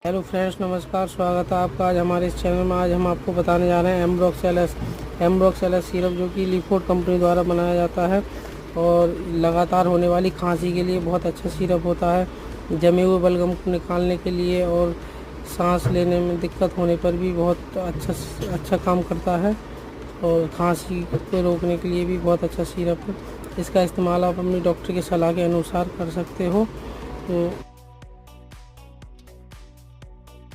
Hello friends, नमस्कार। स्वागत है आपका आज हमारे इस चैनल में। आज हम आपको बताने जा रहे हैं एम्ब्रोक्सेलेस सिरप, जो कि लीफोर्ड कंपनी द्वारा बनाया जाता है और लगातार होने वाली खांसी के लिए बहुत अच्छा सिरप होता है। जमे हुए बलगम को निकालने के लिए और सांस लेने में दिक्कत होने पर भी बहुत अच्छा काम करता है और खांसी को रोकने के लिए भी बहुत अच्छा सिरप है। इसका इस्तेमाल आप अपनी डॉक्टर की सलाह के अनुसार कर सकते हो। तो